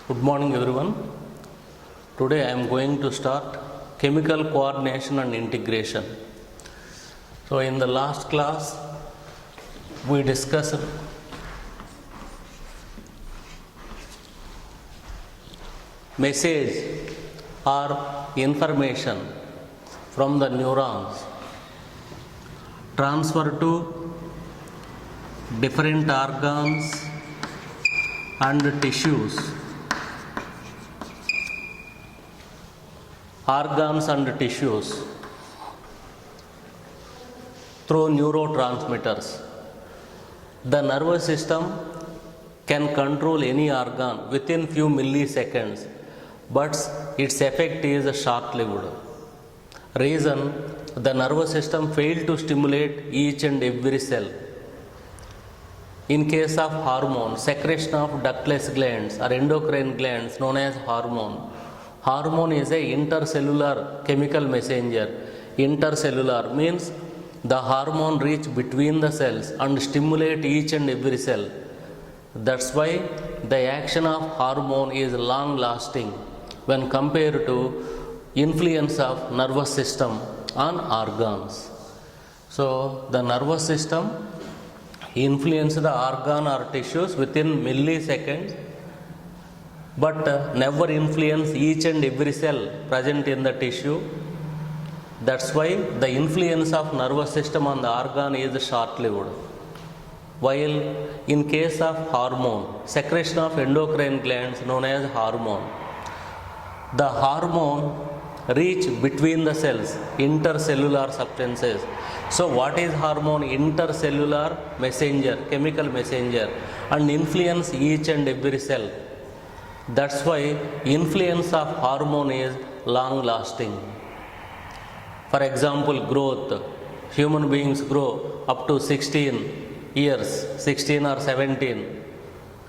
Good morning everyone. Today I am going to start chemical coordination and integration. So in the last class we discussed message or information from the neurons transfer to different organs and tissues. Organs and tissues through neurotransmitters. The nervous system can control any organ within few milliseconds, but its effect is short-lived. Reason: the nervous system failed to stimulate each and every cell. In case of hormone, secretion of ductless glands or endocrine glands known as hormone. Hormone is a intercellular chemical messenger. Intercellular means the hormone reach between the cells and stimulate each and every cell. That's why the action of hormone is long lasting when compared to influence of nervous system on organs. So the nervous system influence the organ or tissues within milliseconds, but never influence each and every cell present in the tissue. That's why the influence of nervous system on the organ is short-lived. While in case of hormone, secretion of endocrine glands known as hormone, the hormone reach between the cells, intercellular substances. So what is hormone? Intercellular messenger, chemical messenger, and influence each and every cell. That's why influence of hormone is long lasting. For example, growth. Human beings grow up to 16 years, 16 or 17.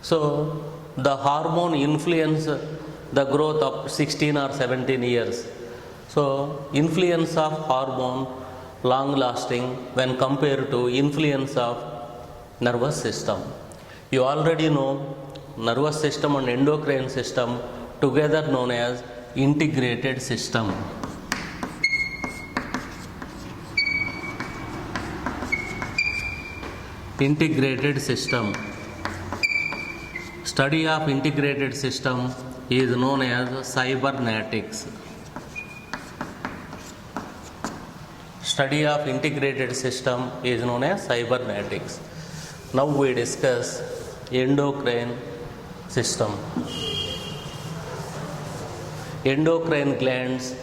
So the hormone influence the growth of 16 or 17 years. So influence of hormone long lasting when compared to influence of nervous system. You already know nervous system and endocrine system together known as integrated system. Integrated system. Study of integrated system is known as cybernetics. Study of integrated system is known as cybernetics. Now we discuss endocrine system. Endocrine glands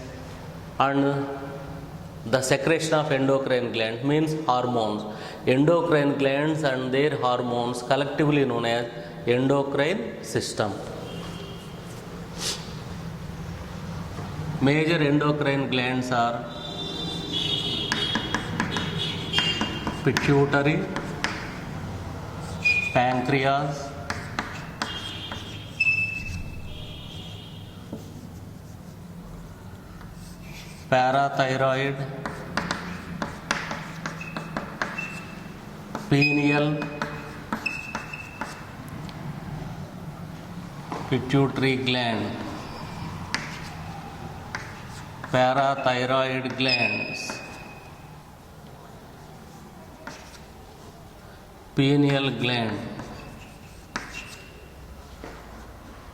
and the secretion of endocrine glands means hormones. Endocrine glands and their hormones collectively known as endocrine system. Major endocrine glands are pituitary, pancreas, parathyroid, pineal, pituitary gland, parathyroid glands, pineal gland,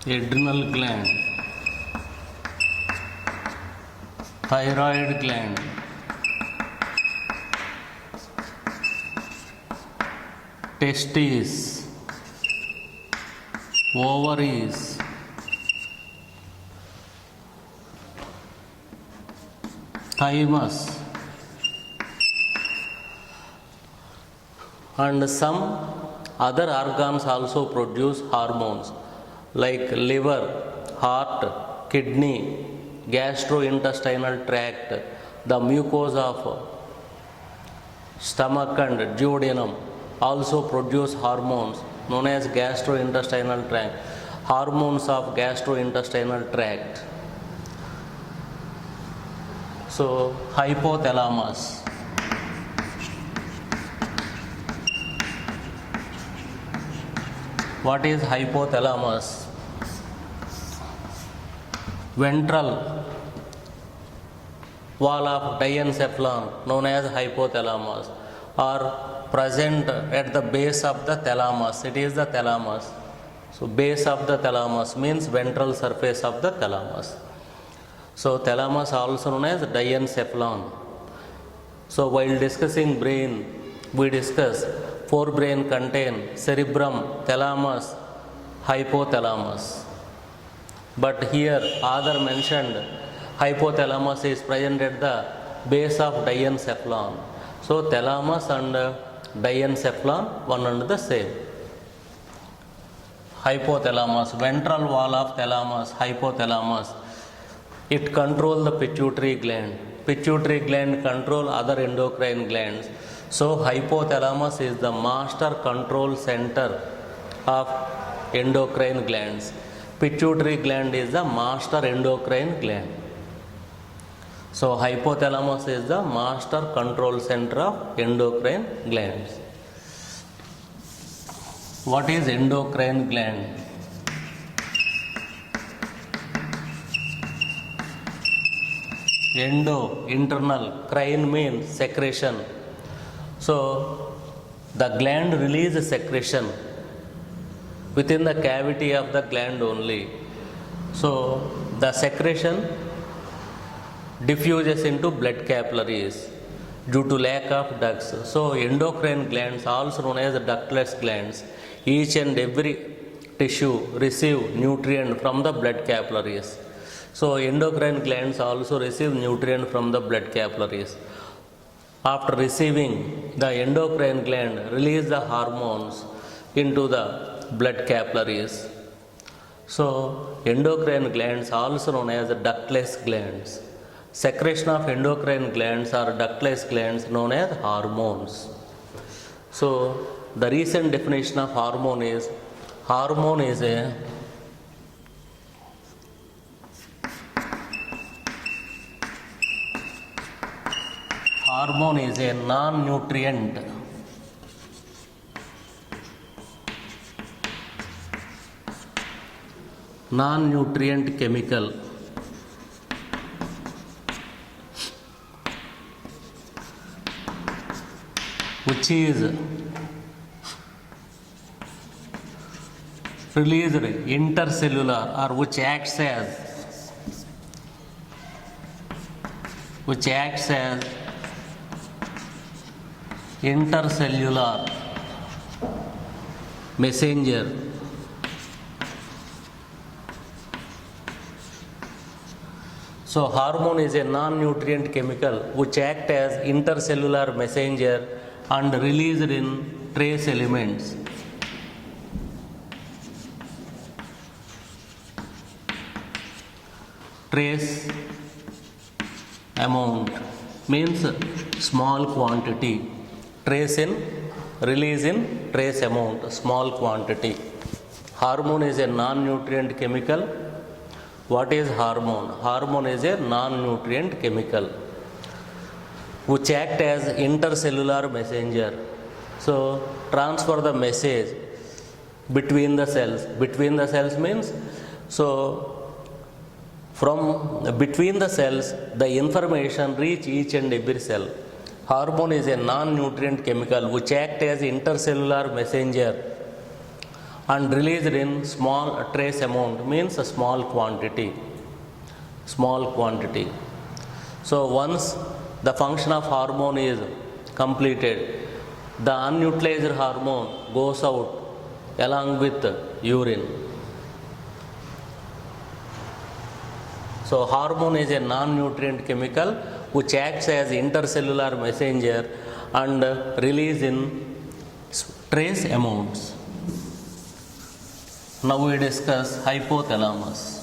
adrenal gland, thyroid gland, testes, ovaries, thymus, and some other organs also produce hormones like liver, heart, kidney, gastrointestinal tract, the mucosa of stomach and duodenum also produce hormones known as gastrointestinal tract, hormones of gastrointestinal tract. So hypothalamus, what is hypothalamus? ventral wall of diencephalon known as hypothalamus are present at the base of the thalamus. It is the thalamus. So base of the thalamus means ventral surface of the thalamus. So thalamus also known as diencephalon. So while discussing brain, we discuss forebrain contain cerebrum, thalamus, hypothalamus. But here other mentioned hypothalamus is present at the base of diencephalon. So thalamus and diencephalon one and the same. Hypothalamus, ventral wall of thalamus, hypothalamus. It controls the pituitary gland. Pituitary gland control other endocrine glands. So hypothalamus is the master control center of endocrine glands. Pituitary gland is the master endocrine gland. So hypothalamus is the master control center of endocrine glands. What is endocrine gland? Endo, internal, crine means secretion. So the gland releases secretion within the cavity of the gland only. So the secretion diffuses into blood capillaries due to lack of ducts. So endocrine glands, also known as ductless glands, each and every tissue receive nutrient from the blood capillaries. So endocrine glands also receive nutrient from the blood capillaries. After receiving, the endocrine gland release the hormones into the blood capillaries. So endocrine glands also known as ductless glands. Secretion of endocrine glands or ductless glands known as hormones. So the recent definition of hormone is a non-nutrient chemical which is released intercellular or which acts as intercellular messenger. So hormone is a non-nutrient chemical which acts as intercellular messenger and released in trace elements. Trace amount means small quantity. Trace in, release in trace amount, small quantity. Hormone is a non-nutrient chemical. What is hormone? Hormone is a non-nutrient chemical which act as intercellular messenger. So transfer the message between the cells. Between the cells means, so from between the cells the information reach each and every cell. Hormone is a non-nutrient chemical which act as intercellular messenger and released in small trace amount means a small quantity. So once the function of hormone is completed, the unutilized hormone goes out along with urine. So hormone is a non-nutrient chemical which acts as intercellular messenger and release in trace amounts. Now we discuss hypothalamus.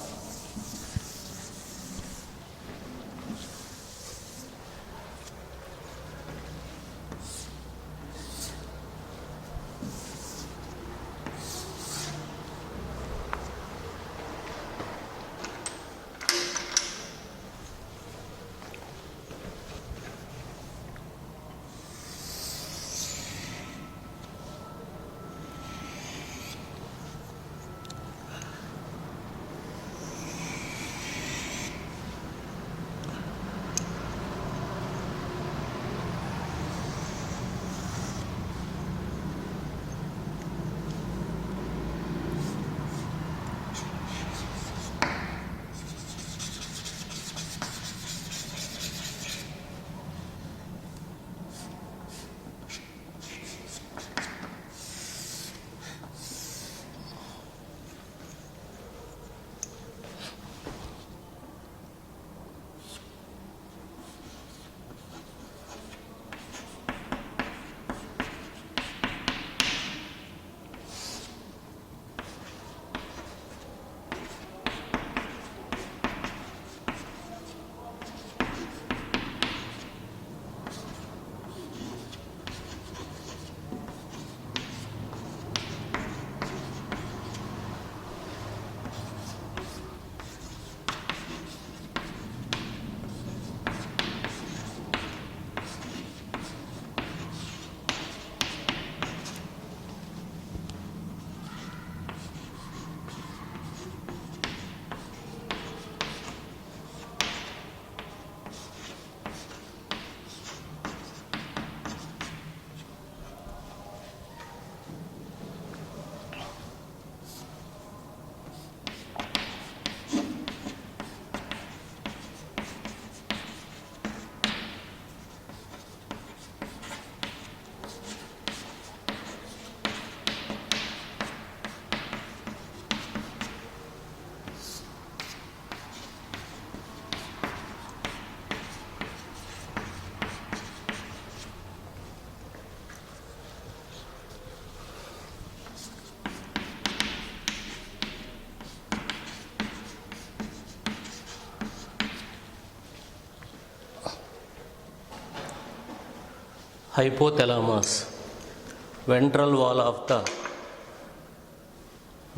hypothalamus, ventral wall of the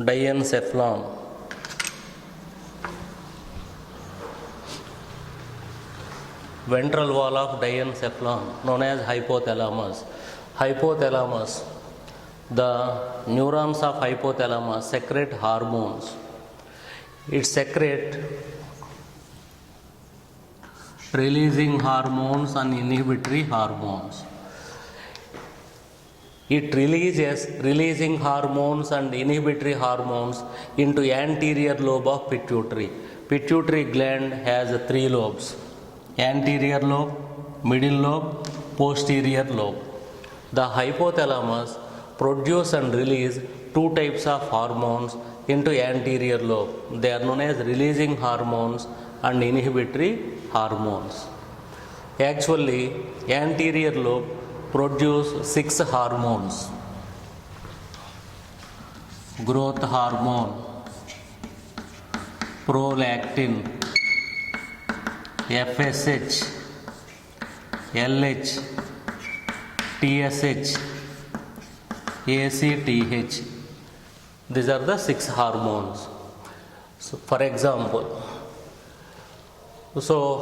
diencephalon, ventral wall of diencephalon known as hypothalamus. Hypothalamus, the neurons of hypothalamus secrete hormones. It secrete releasing hormones and inhibitory hormones. It releases releasing hormones and inhibitory hormones into anterior lobe of pituitary. Pituitary gland has 3 lobes: anterior lobe, middle lobe, posterior lobe. The hypothalamus produce and release 2 types of hormones into anterior lobe. They are known as releasing hormones and inhibitory hormones. Actually, anterior lobe produce 6 hormones: growth hormone, prolactin, FSH, LH, TSH, ACTH. These are the 6 hormones. So, for example,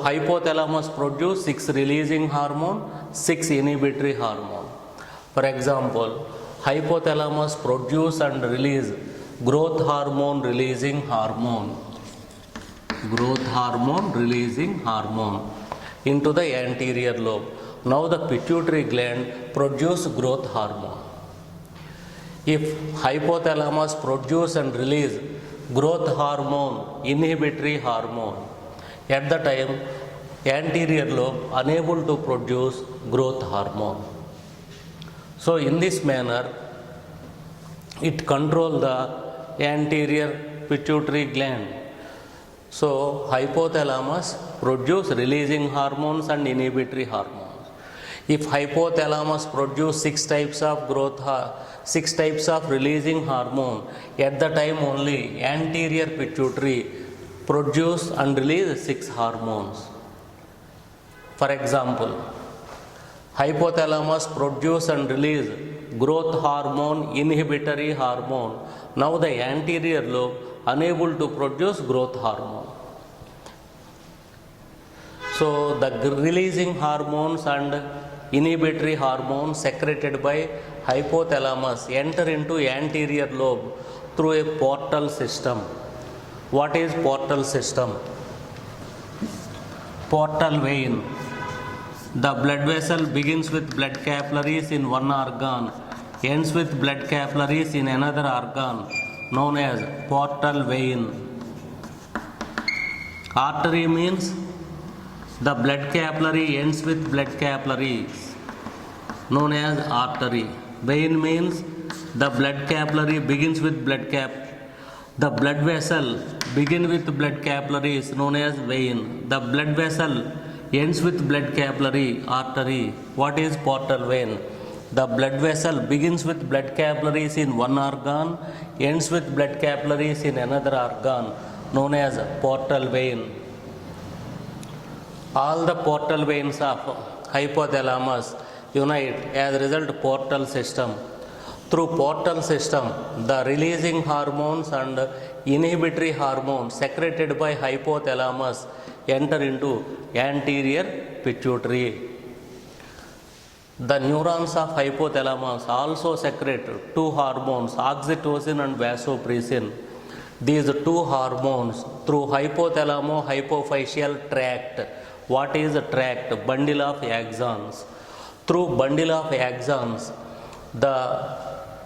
hypothalamus produce 6 releasing hormone, 6 inhibitory hormone. For example, hypothalamus produce and release growth hormone releasing hormone into the anterior lobe. Now the pituitary gland produce growth hormone. If hypothalamus produce and release growth hormone, inhibitory hormone, at the time anterior lobe unable to produce growth hormone. So in this manner it control the anterior pituitary gland. So hypothalamus produce releasing hormones and inhibitory hormones. If hypothalamus produce 6 types of 6 types of releasing hormone, at the time only anterior pituitary produce and release 6 hormones. For example, hypothalamus produce and release growth hormone, inhibitory hormone. Now the anterior lobe unable to produce growth hormone. So the releasing hormones and inhibitory hormones secreted by hypothalamus enter into anterior lobe through a portal system. What is portal system? Portal vein. The blood vessel begins with blood capillaries in one organ, ends with blood capillaries in another organ, known as portal vein. Artery means the blood capillary ends with blood capillaries, known as artery. Vein means the blood capillary begins with the blood vessel begin with blood capillaries, known as vein. The blood vessel ends with blood capillary, artery. What is portal vein? The blood vessel begins with blood capillaries in one organ, ends with blood capillaries in another organ, known as portal vein. All the portal veins of hypothalamus unite as a result portal system. Through portal system, the releasing hormones and inhibitory hormones secreted by hypothalamus enter into anterior pituitary. The neurons of hypothalamus also secrete 2 hormones, oxytocin and vasopressin. These 2 hormones through hypothalamo-hypophyseal tract. What is a tract? Bundle of axons. Through bundle of axons, the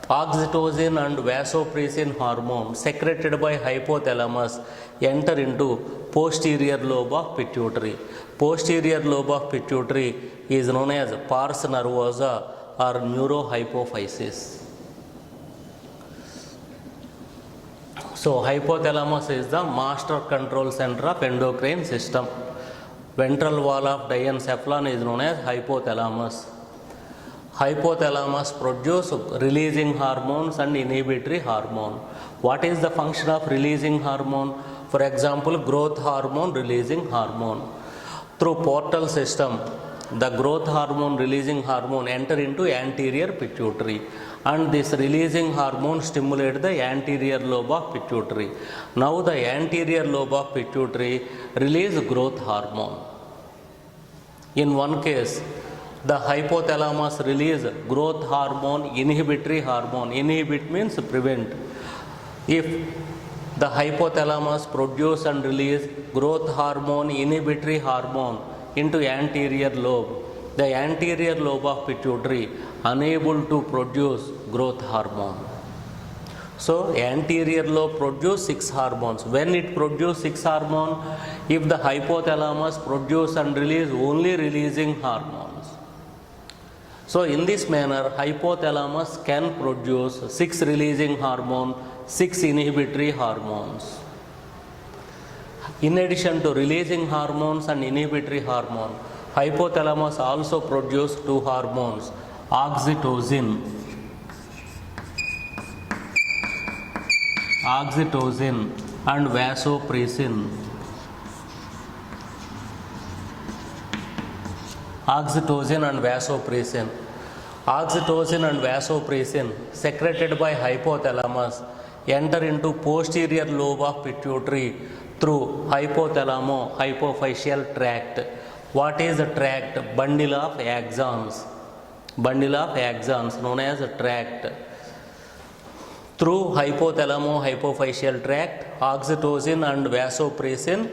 oxytocin and vasopressin hormone secreted by hypothalamus enter into posterior lobe of pituitary. Posterior lobe of pituitary is known as pars nervosa or neurohypophysis. So hypothalamus is the master control center of endocrine system. Ventral wall of diencephalon is known as hypothalamus. Hypothalamus produce releasing hormones and inhibitory hormone. What is the function of releasing hormone? For example, growth hormone releasing hormone. Through portal system, the growth hormone releasing hormone enter into anterior pituitary, and this releasing hormone stimulate the anterior lobe of pituitary. Now the anterior lobe of pituitary release growth hormone. In one case, the hypothalamus release growth hormone, inhibitory hormone. Inhibit means prevent. If the hypothalamus produce and release growth hormone, inhibitory hormone into anterior lobe, the anterior lobe of pituitary unable to produce growth hormone. So anterior lobe produce 6 hormones. When it produce 6 hormone, if the hypothalamus produce and release only releasing hormones. So in this manner, hypothalamus can produce 6 releasing hormone, 6 inhibitory hormones. In addition to releasing hormones and inhibitory hormone, hypothalamus also produce 2 hormones, oxytocin and vasopressin. Oxytocin and vasopressin. Oxytocin and vasopressin secreted by hypothalamus enter into posterior lobe of pituitary through hypothalamo-hypophyseal tract. What is the tract? Bundle of axons. Bundle of axons known as a tract. Through hypothalamo-hypophyseal tract, oxytocin and vasopressin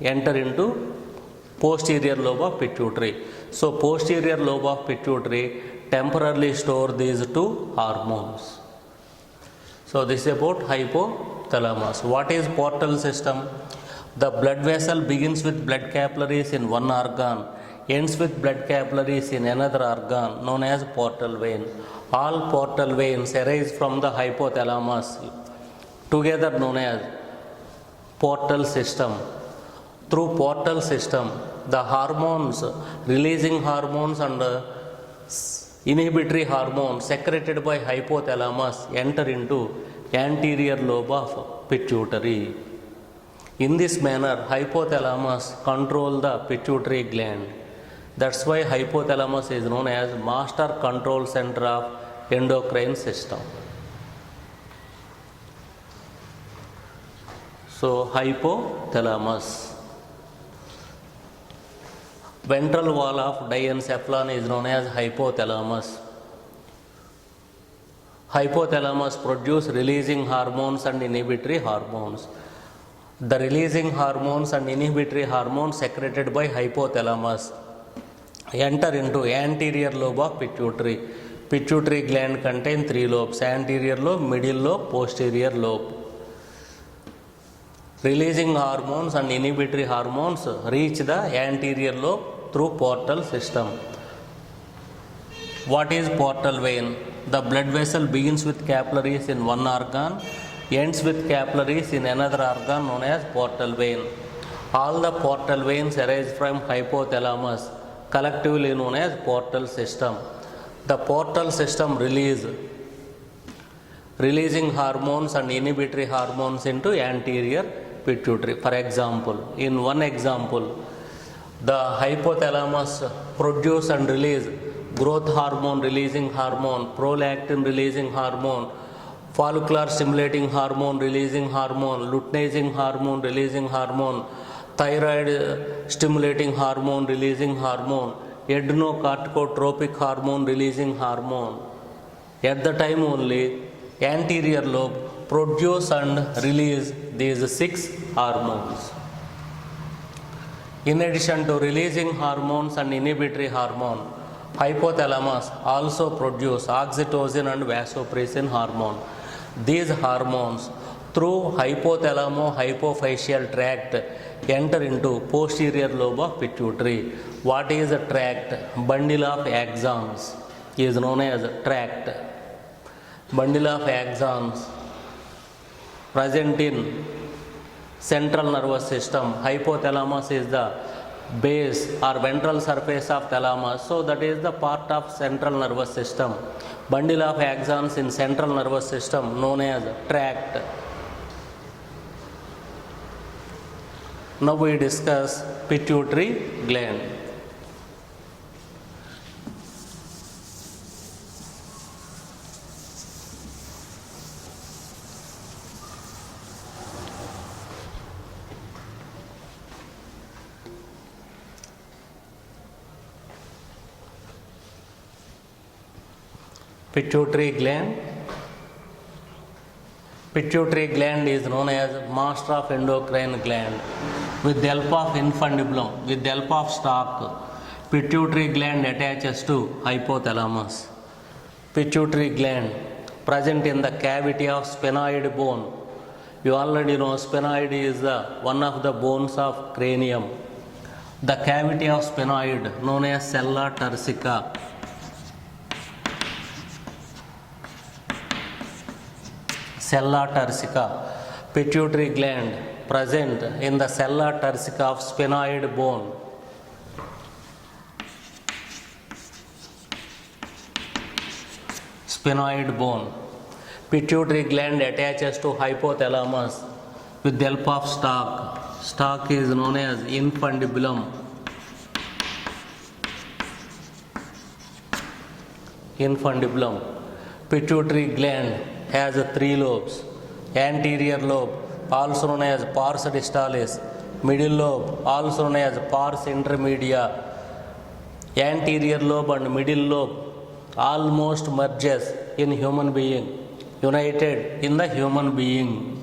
enter into posterior lobe of pituitary. So posterior lobe of pituitary temporarily store these 2 hormones. So this is about hypothalamus. What is portal system? The blood vessel begins with blood capillaries in one organ, ends with blood capillaries in another organ known as portal vein. All portal veins arise from the hypothalamus, together known as portal system. Through portal system, the hormones, releasing hormones and inhibitory hormones secreted by hypothalamus enter into anterior lobe of pituitary. In this manner, hypothalamus control the pituitary gland. That's why hypothalamus is known as master control center of endocrine system. So hypothalamus. Ventral wall of diencephalon is known as hypothalamus. Hypothalamus produce releasing hormones and inhibitory hormones. The releasing hormones and inhibitory hormones secreted by hypothalamus enter into anterior lobe of pituitary. Pituitary gland contains 3 lobes: anterior lobe, middle lobe, posterior lobe. Releasing hormones and inhibitory hormones reach the anterior lobe through portal system. What is portal vein? The blood vessel begins with capillaries in one organ, ends with capillaries in another organ known as portal vein. All the portal veins arise from hypothalamus, collectively known as portal system. The portal system releasing hormones and inhibitory hormones into anterior pituitary. For example, in one example, the hypothalamus produce and release growth hormone releasing hormone, prolactin releasing hormone, follicular stimulating hormone releasing hormone, luteinizing hormone releasing hormone, thyroid stimulating hormone releasing hormone, adrenocorticotropic hormone releasing hormone. At the time only, anterior lobe produce and release these 6 hormones. In addition to releasing hormones and inhibitory hormone, hypothalamus also produce oxytocin and vasopressin hormone. These hormones through hypothalamo-hypophyseal tract enter into posterior lobe of pituitary. What is a tract? Bundle of axons is known as tract. Bundle of axons present in central nervous system. Hypothalamus is the base or ventral surface of thalamus, so that is the part of central nervous system. Bundle of axons in central nervous system known as tract. Now we discuss pituitary gland. Pituitary gland. Pituitary gland is known as master of endocrine gland. With the help of infundibulum, with the help of stalk, pituitary gland attaches to hypothalamus. Pituitary gland present in the cavity of sphenoid bone. You already know sphenoid is one of the bones of cranium. The cavity of sphenoid known as sella turcica. Sella turcica. Pituitary gland present in the sella turcica of sphenoid bone. Sphenoid bone. Pituitary gland attaches to hypothalamus with the help of stalk. Stalk is known as infundibulum. Infundibulum. Pituitary gland has three lobes. Anterior lobe, also known as pars distalis. Middle lobe, also known as pars intermedia. Anterior lobe and middle lobe almost merges in human being, united in the human being.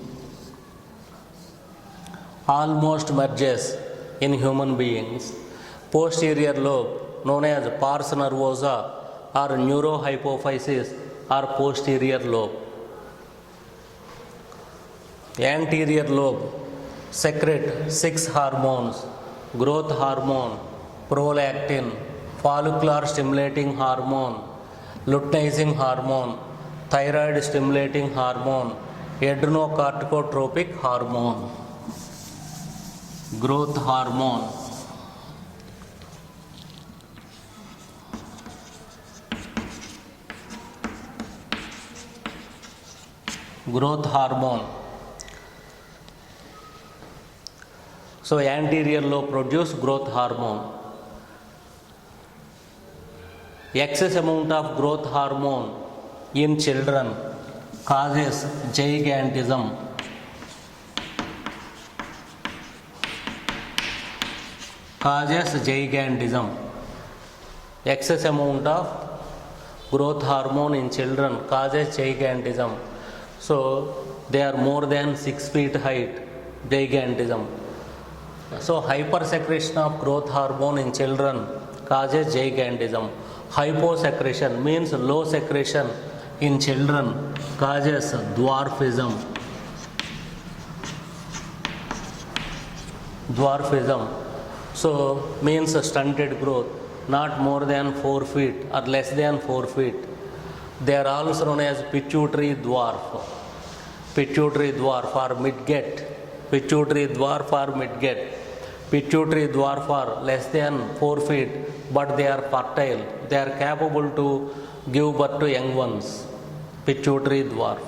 Almost merges in human beings. Posterior lobe, known as pars nervosa or neurohypophysis or posterior lobe. Anterior lobe secrete 6 hormones: growth hormone, prolactin, follicular stimulating hormone, luteinizing hormone, thyroid stimulating hormone, adrenocorticotropic hormone. Growth hormone, growth hormone. So anterior lobe produce growth hormone. Excess amount of growth hormone in children causes gigantism. Causes gigantism. Excess amount of growth hormone in children causes gigantism. So they are more than 6 feet height. Gigantism. So hypersecretion of growth hormone in children causes gigantism. Hyposecretion means low secretion in children causes dwarfism. Dwarfism. So means stunted growth, not more than 4 feet or less than 4 feet. They are also known as pituitary dwarf. Pituitary dwarf or midget. Pituitary dwarf or midget. Pituitary dwarf are less than 4 feet, but they are fertile. They are capable to give birth to young ones. Pituitary dwarf.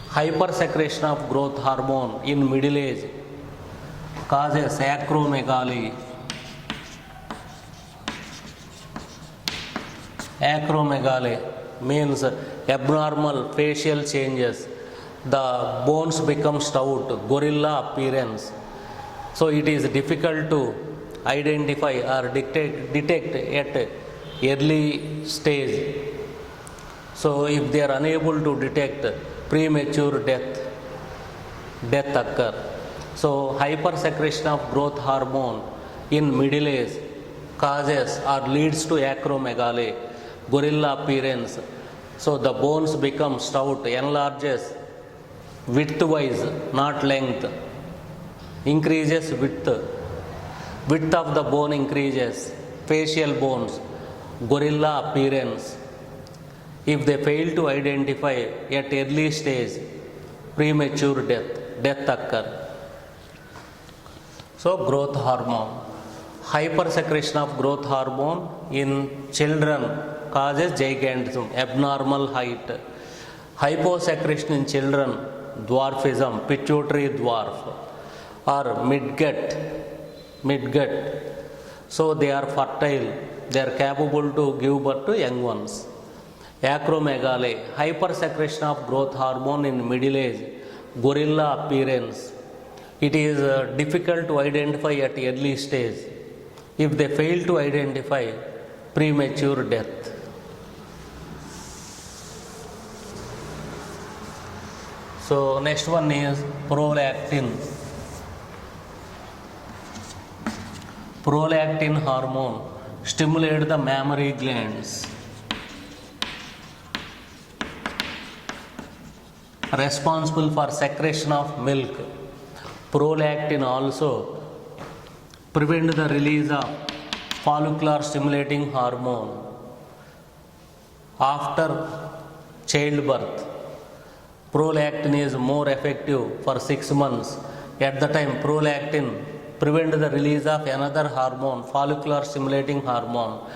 Hypersecretion of growth hormone in middle age causes acromegaly. Acromegaly means abnormal facial changes. The bones become stout, gorilla appearance. So it is difficult to identify or detect at early stage. So if they are unable to detect, premature death occur. So hypersecretion of growth hormone in middle age causes or leads to acromegaly, gorilla appearance. So the bones become stout, enlarges width-wise, not length. Increases width. Width of the bone increases. Facial bones, gorilla appearance. If they fail to identify at early stage, premature death occur. So growth hormone. Hypersecretion of growth hormone in children causes gigantism, abnormal height. Hyposecretion in children, dwarfism, pituitary dwarf or midget. So they are fertile, they are capable to give birth to young ones. Acromegaly, hypersecretion of growth hormone in middle age, gorilla appearance. It is difficult to identify at early stage. If they fail to identify, premature death. So next one is prolactin. Prolactin hormone stimulates the mammary glands, responsible for secretion of milk. Prolactin also prevent the release of follicular stimulating hormone after childbirth. Prolactin is more effective for 6 months. At the time, prolactin prevent the release of another hormone, follicular stimulating hormone.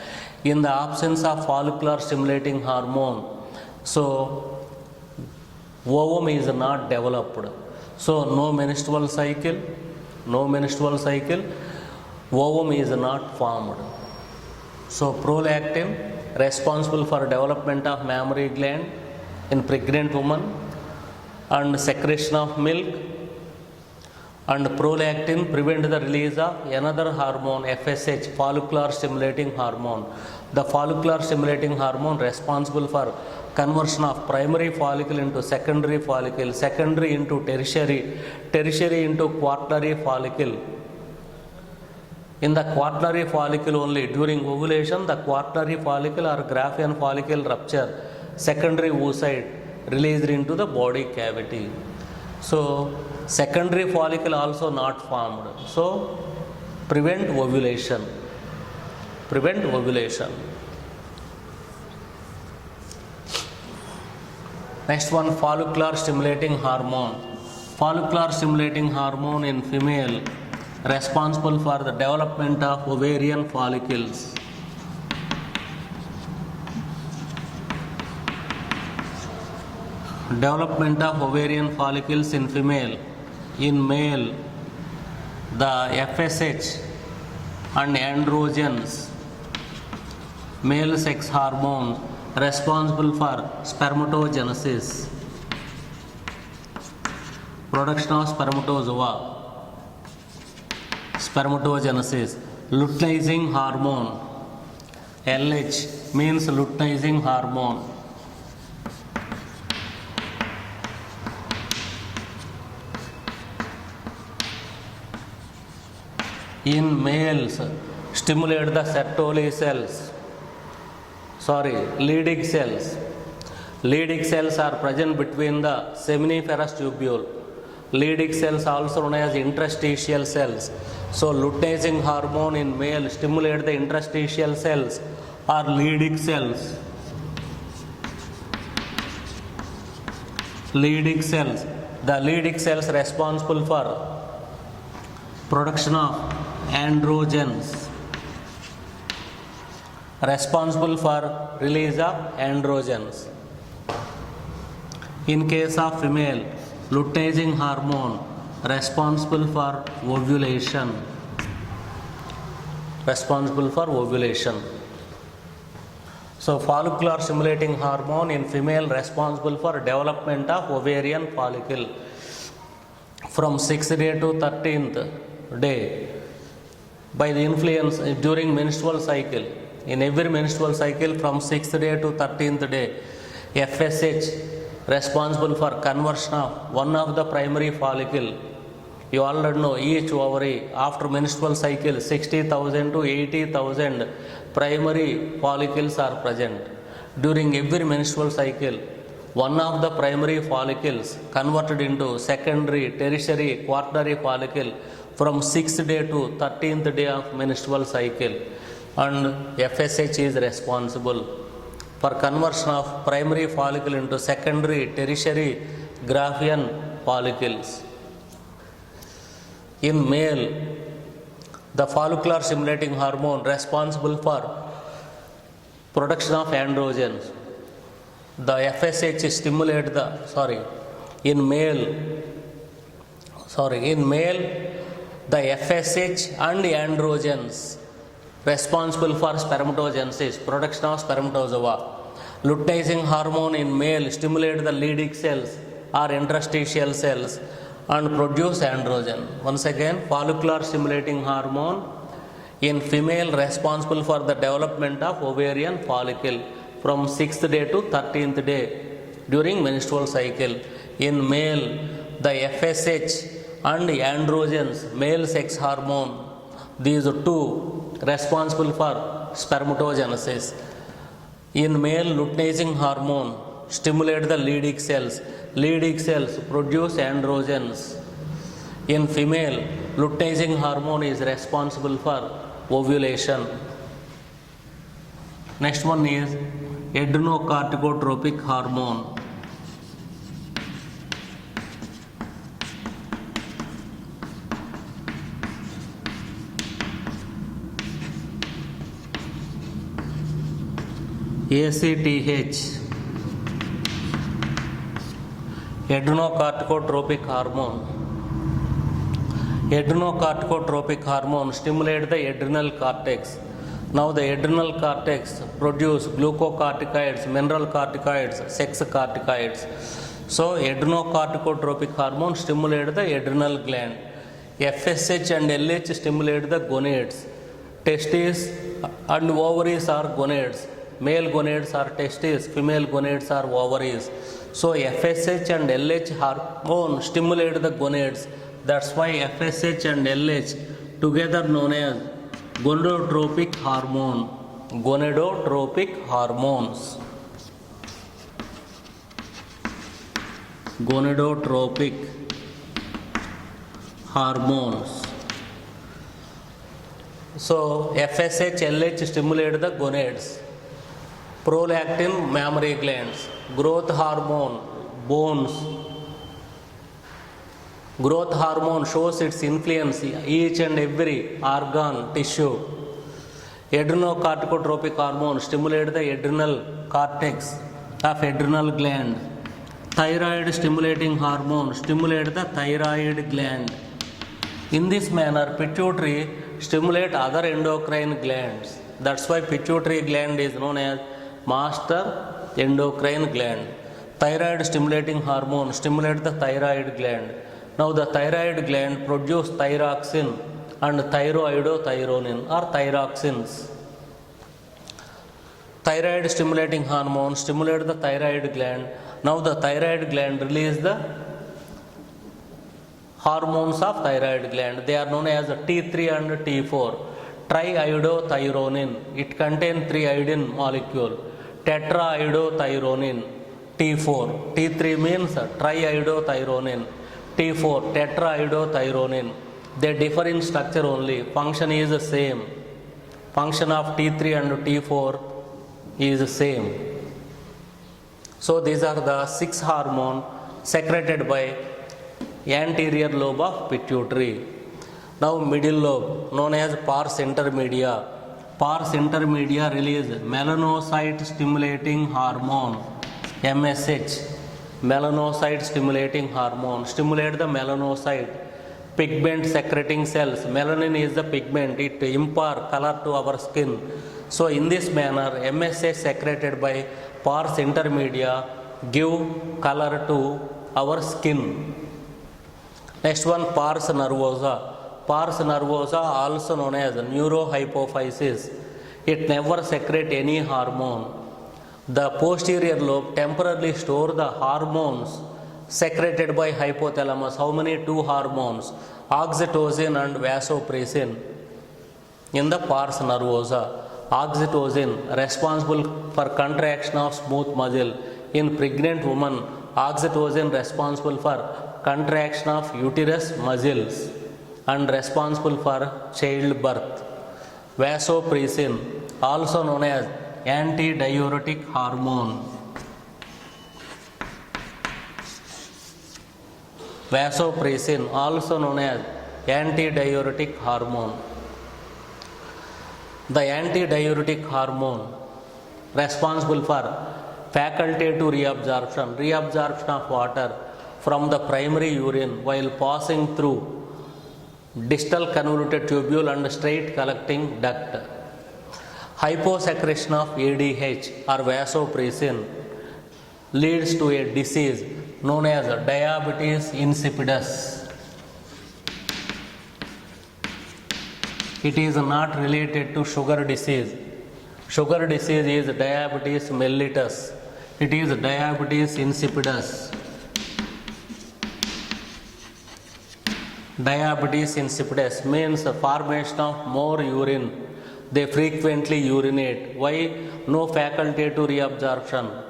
In the absence of follicular stimulating hormone, so ovum is not developed. So no menstrual cycle, ovum is not formed. So prolactin responsible for development of mammary gland in pregnant woman and secretion of milk, and prolactin prevent the release of another hormone, FSH, follicular stimulating hormone. The follicular stimulating hormone responsible for conversion of primary follicle into secondary follicle, secondary into tertiary, tertiary into quaternary follicle. In the quaternary follicle only, during ovulation, the quaternary follicle or Graafian follicle rupture, secondary oocyte released into the body cavity. So secondary follicle also not formed. So prevent ovulation. Next one, follicular stimulating hormone. Follicular stimulating hormone in female responsible for the development of ovarian follicles. Development of ovarian follicles in female. In male, the FSH and androgens, male sex hormones responsible for spermatogenesis, production of spermatozoa, spermatogenesis. Luteinizing hormone, LH means luteinizing hormone. In males, stimulate the Sertoli cells, Leydig cells. Leydig cells are present between the seminiferous tubule. Leydig cells also known as interstitial cells. So luteinizing hormone in male stimulate the interstitial cells or Leydig cells. Leydig cells. The Leydig cells responsible for production of androgens, responsible for release of androgens. In case of female, luteinizing hormone responsible for ovulation. So follicular stimulating hormone in female responsible for development of ovarian follicle from 6th day to 13th day by the influence during menstrual cycle. In every menstrual cycle from 6th day to 13th day, FSH responsible for conversion of one of the primary follicle. You already know each ovary after menstrual cycle 60,000 to 80,000 primary follicles are present. During every menstrual cycle, one of the primary follicles converted into secondary, tertiary, quaternary follicle from 6th day to 13th day of menstrual cycle, and FSH is responsible for conversion of primary follicle into secondary, tertiary, Graafian follicles. In male, the follicular stimulating hormone responsible for production of androgens. The FSH stimulate the, in male, the FSH and androgens responsible for spermatogenesis, production of spermatozoa. Luteinizing hormone in male stimulate the Leydig cells or interstitial cells and produce androgen. Once again, follicular stimulating hormone in female responsible for the development of ovarian follicle from 6th day to 13th day during menstrual cycle. In male, the FSH and androgens, male sex hormone, these two responsible for spermatogenesis. In male, luteinizing hormone stimulate the Leydig cells. Leydig cells produce androgens. In female, luteinizing hormone is responsible for ovulation. Next one is adrenocorticotropic hormone. ACTH, adrenocorticotropic hormone. Adrenocorticotropic hormone stimulate the adrenal cortex. Now the adrenal cortex produce glucocorticoids, mineral corticoids, sex corticoids. So adrenocorticotropic hormone stimulate the adrenal gland. FSH and LH stimulate the gonads. Testes and ovaries are gonads. Male gonads are testes, female gonads are ovaries. So FSH and LH hormone stimulate the gonads. That's why FSH and LH together known as gonadotropic hormone. Gonadotropic hormones. Gonadotropic hormones. So FSH, LH stimulate the gonads. Prolactin, mammary glands. Growth hormone, bones. Growth hormone shows its influence each and every organ, tissue. Adrenocorticotropic hormone stimulate the adrenal cortex of adrenal gland. Thyroid stimulating hormone stimulate the thyroid gland. In this manner, pituitary stimulate other endocrine glands. That's why pituitary gland is known as master endocrine gland. Thyroid stimulating hormone stimulate the thyroid gland. Now the thyroid gland produce thyroxine and thyroidothyronin or thyroxines. Thyroid stimulating hormone stimulate the thyroid gland. Now the thyroid gland release the hormones of thyroid gland. They are known as T3 and T4. Triiodothyronin. It contains 3 iodine molecule. Tetraiodothyronin. T4. T3 means triiodothyronin. T4 tetraiodothyronin. They differ in structure only. Function is the same. Function of T3 and T4 is the same. So these are the 6 hormones secreted by anterior lobe of pituitary. Now middle lobe known as pars intermedia. Pars intermedia release melanocyte stimulating hormone, MSH. Melanocyte stimulating hormone stimulate the melanocyte pigment secreting cells. Melanin is the pigment, it impart color to our skin. So in this manner, MSH secreted by pars intermedia give color to our skin. Next one, pars nervosa. Pars nervosa also known as neurohypophysis. It never secrete any hormone. The posterior lobe temporarily store the hormones secreted by hypothalamus. How many? 2 hormones, oxytocin and vasopressin. In the pars nervosa, oxytocin responsible for contraction of smooth muscle. In pregnant woman, oxytocin responsible for contraction of uterus muscles and responsible for childbirth. Vasopressin also known as antidiuretic hormone. Vasopressin also known as antidiuretic hormone. The antidiuretic hormone responsible for faculty to reabsorption of water from the primary urine while passing through distal convoluted tubule and straight collecting duct. Hyposecretion of ADH or vasopressin leads to a disease known as diabetes insipidus. It is not related to sugar disease. Sugar disease is diabetes mellitus. It is diabetes insipidus. Diabetes insipidus means formation of more urine. They frequently urinate. Why? No faculty to reabsorption.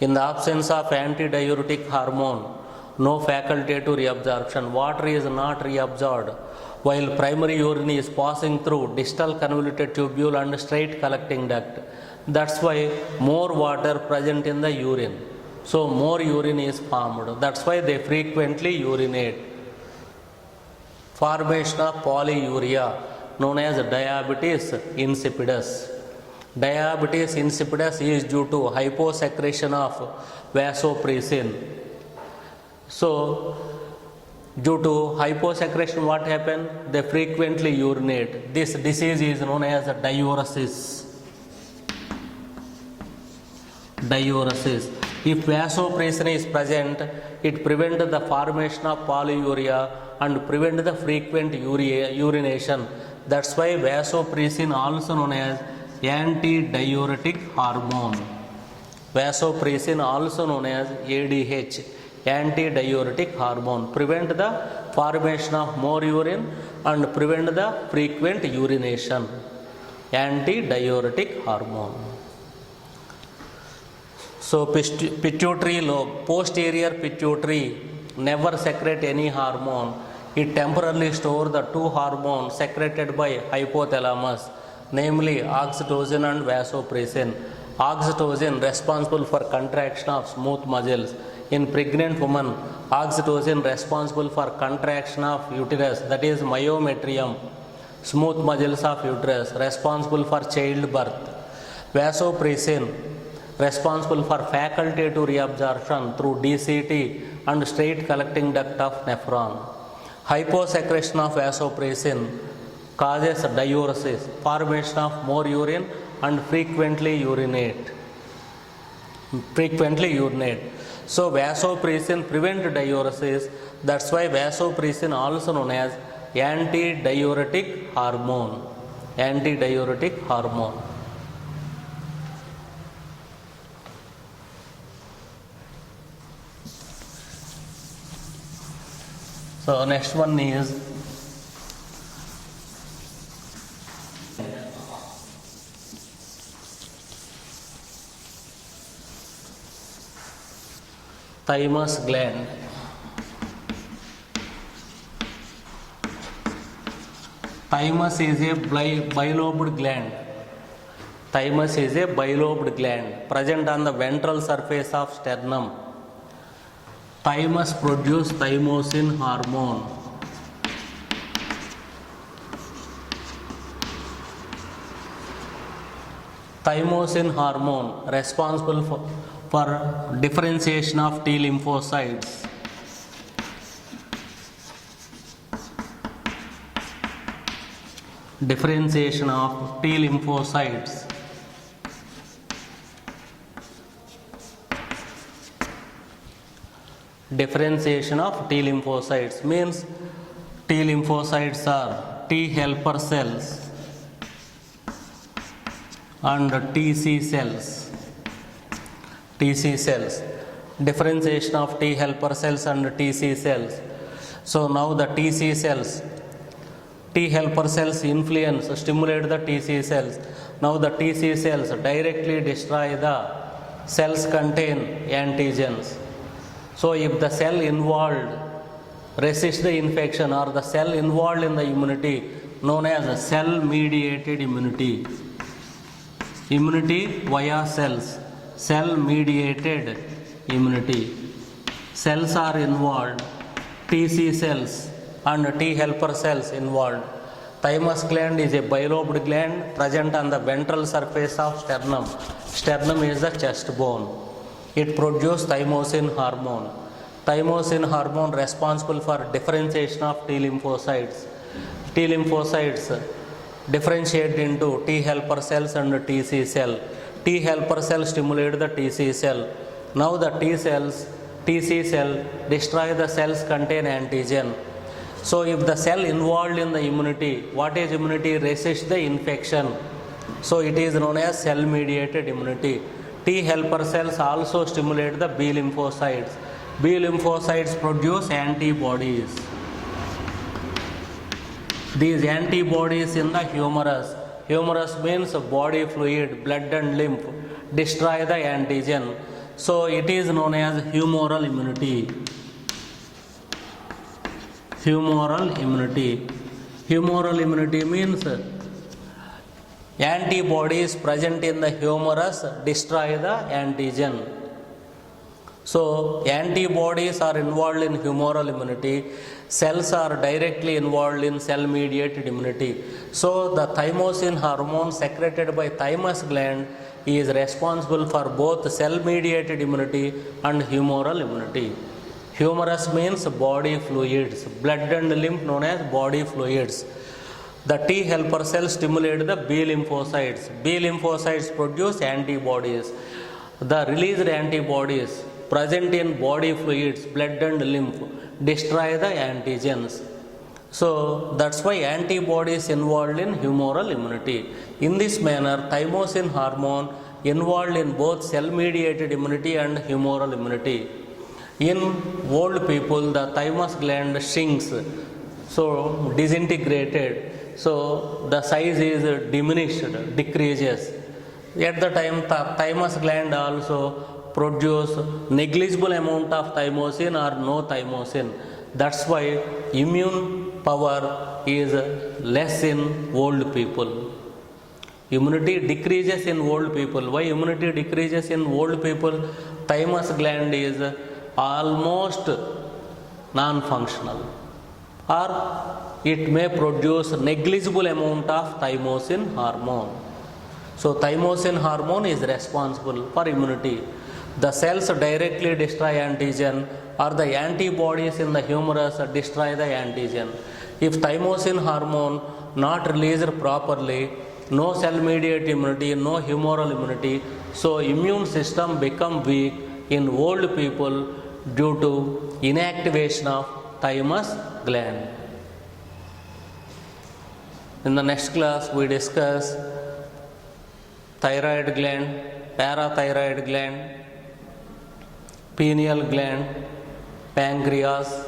In the absence of antidiuretic hormone, no faculty to reabsorption. Water is not reabsorbed while primary urine is passing through distal convoluted tubule and straight collecting duct. That's why more water present in the urine. So more urine is formed. That's why they frequently urinate. Formation of polyuria known as diabetes insipidus. Diabetes insipidus is due to hyposecretion of vasopressin. So, due to hyposecretion, what happens? They frequently urinate. This disease is known as diuresis. Diuresis. If vasopressin is present, it prevents the formation of polyuria and prevents the frequent urination. That's why vasopressin also known as antidiuretic hormone. Vasopressin also known as ADH, antidiuretic hormone, prevent the formation of more urine and prevent the frequent urination. Antidiuretic hormone. So pituitary lobe, posterior pituitary never secrete any hormone. It temporarily stores the two hormones secreted by hypothalamus, namely oxytocin and vasopressin. Oxytocin responsible for contraction of smooth muscles. In pregnant woman, oxytocin responsible for contraction of uterus, that is myometrium, smooth muscles of uterus, responsible for childbirth. Vasopressin responsible for faculty to reabsorption through DCT and straight collecting duct of nephron. Hyposecretion of vasopressin causes diuresis, formation of more urine and frequently urinate. So vasopressin prevent diuresis. That's why vasopressin also known as antidiuretic hormone. Antidiuretic hormone. So next one is thymus gland. Thymus is a bilobed gland. Thymus is a bilobed gland present on the ventral surface of sternum. Thymus produces thymosin hormone. Thymosin hormone responsible for differentiation of T lymphocytes. Differentiation of T lymphocytes. Differentiation of T lymphocytes means T lymphocytes are T helper cells and TC cells. TC cells. Differentiation of T helper cells and TC cells. So now the TC cells, T helper cells influence, stimulate the TC cells. Now the TC cells directly destroy the cells contain antigens. So if the cell involved resists the infection or the cell involved in the immunity known as cell mediated immunity. Immunity via cells. Cell mediated immunity. Cells are involved, TC cells and T helper cells involved. Thymus gland is a bilobed gland present on the ventral surface of sternum. Sternum is the chest bone. It produces thymosin hormone. Thymosin hormone responsible for differentiation of T lymphocytes. T lymphocytes differentiate into T helper cells and TC cell. T helper cell stimulate the TC cell. Now the TC cell destroy the cells contain antigen. So if the cell involved in the immunity, what is immunity? Resist the infection. So it is known as cell mediated immunity. T helper cells also stimulate the B lymphocytes. B lymphocytes produce antibodies. These antibodies in the humerus. Humerus means body fluid, blood and lymph, destroy the antigen. So it is known as humoral immunity. Humoral immunity. Humoral immunity means antibodies present in the humerus destroy the antigen. So antibodies are involved in humoral immunity. Cells are directly involved in cell mediated immunity. So the thymosin hormone secreted by thymus gland is responsible for both cell mediated immunity and humoral immunity. Humerus means body fluids, blood and lymph known as body fluids. The T helper cells stimulate the B lymphocytes. B lymphocytes produce antibodies. The released antibodies present in body fluids, blood and lymph, destroy the antigens. So that's why antibodies involved in humoral immunity. In this manner, thymosin hormone involved in both cell mediated immunity and humoral immunity. In old people, the thymus gland shrinks, so disintegrated, so the size is diminished, decreases. At the time, the thymus gland also produce negligible amount of thymosin or no thymosin. That's why immune power is less in old people. Immunity decreases in old people. Why immunity decreases in old people? Thymus gland is almost non-functional, or it may produce negligible amount of thymosin hormone. So thymosin hormone is responsible for immunity. The cells directly destroy antigen, or the antibodies in the humerus destroy the antigen. If thymosin hormone not released properly, no cell mediated immunity, no humoral immunity, so immune system become weak in old people due to inactivation of thymus gland. In the next class we discuss thyroid gland, parathyroid gland, pineal gland, pancreas,